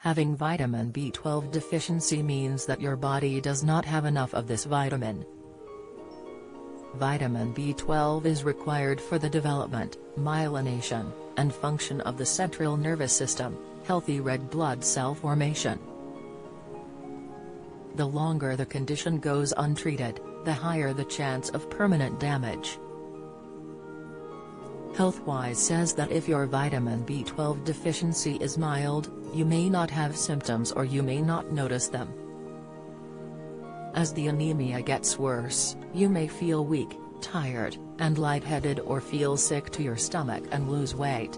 Having vitamin B12 deficiency means that your body does not have enough of this vitamin. Vitamin B12 is required for the development, myelination, and function of the central nervous system, healthy red blood cell formation. The longer the condition goes untreated, the higher the chance of permanent damage. Healthwise says that if your vitamin B12 deficiency is mild, you may not have symptoms or you may not notice them. As the anemia gets worse, you may feel weak, tired, and lightheaded or feel sick to your stomach and lose weight.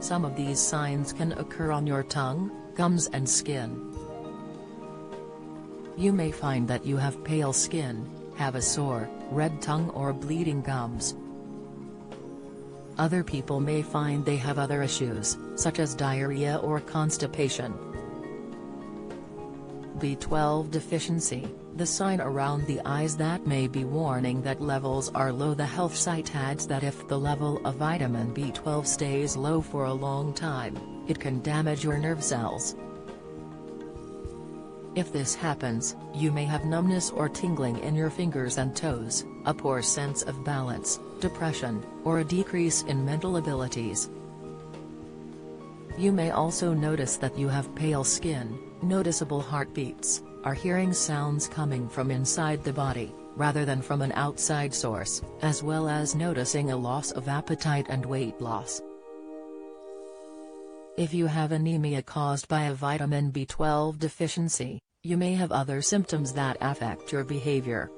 Some of these signs can occur on your tongue, gums and skin. You may find that you have pale skin, have a sore, red tongue or bleeding gums. Other people may find they have other issues, such as diarrhea or constipation. B12 deficiency, the sign around the eyes that may be warning that levels are low. The health site adds that if the level of vitamin B12 stays low for a long time, it can damage your nerve cells. If this happens, you may have numbness or tingling in your fingers and toes, a poor sense of balance, depression, or a decrease in mental abilities. You may also notice that you have pale skin, noticeable heartbeats, are hearing sounds coming from inside the body, rather than from an outside source, as well as noticing a loss of appetite and weight loss. If you have anemia caused by a vitamin B12 deficiency, you may have other symptoms that affect your behavior.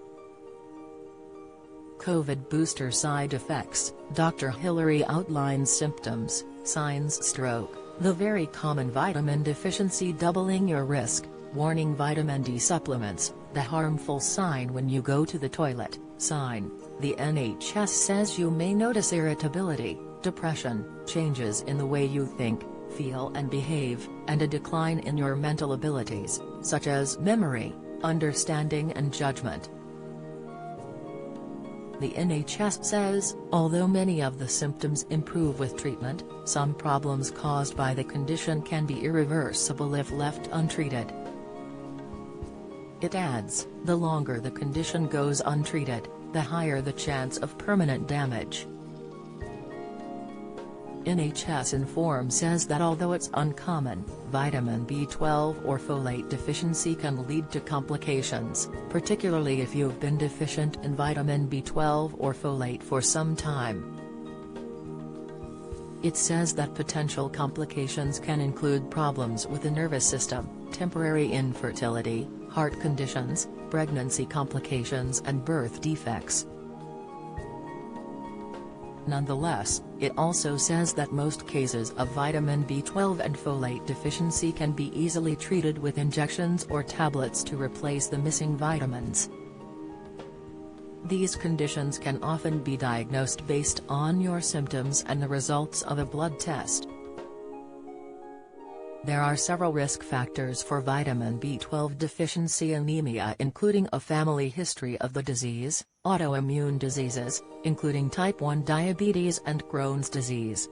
COVID booster side effects. Dr. Hillary outlines symptoms, signs: stroke, the very common vitamin deficiency doubling your risk, warning: vitamin D supplements, the harmful sign when you go to the toilet, sign. The NHS says you may notice irritability, depression, changes in the way you think, feel and behave, and a decline in your mental abilities, such as memory, understanding and judgment. The NHS says, although many of the symptoms improve with treatment, some problems caused by the condition can be irreversible if left untreated. It adds, the longer the condition goes untreated, the higher the chance of permanent damage. NHS Inform says that although it's uncommon, vitamin B12 or folate deficiency can lead to complications, particularly if you've been deficient in vitamin B12 or folate for some time. It says that potential complications can include problems with the nervous system, temporary infertility, heart conditions, pregnancy complications and birth defects. Nonetheless, it also says that most cases of vitamin B12 and folate deficiency can be easily treated with injections or tablets to replace the missing vitamins. These conditions can often be diagnosed based on your symptoms and the results of a blood test. There are several risk factors for vitamin B12 deficiency anemia, including a family history of the disease, autoimmune diseases, including type 1 diabetes and Crohn's disease.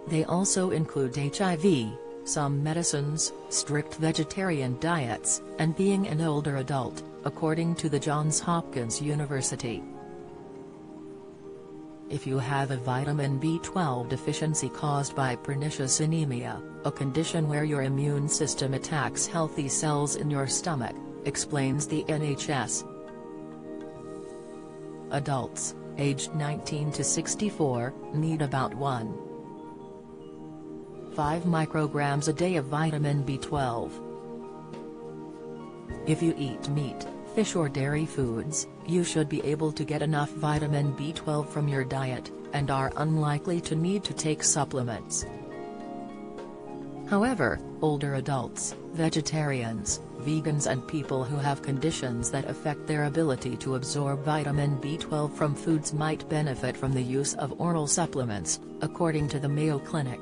They also include HIV, some medicines, strict vegetarian diets, and being an older adult, according to the Johns Hopkins University. If you have a vitamin B12 deficiency caused by pernicious anemia, a condition where your immune system attacks healthy cells in your stomach, explains the NHS. Adults, aged 19 to 64, need about 1.5 micrograms a day of vitamin B12. If you eat meat, fish or dairy foods, you should be able to get enough vitamin B12 from your diet, and are unlikely to need to take supplements. However, older adults, vegetarians, vegans and people who have conditions that affect their ability to absorb vitamin B12 from foods might benefit from the use of oral supplements, according to the Mayo Clinic.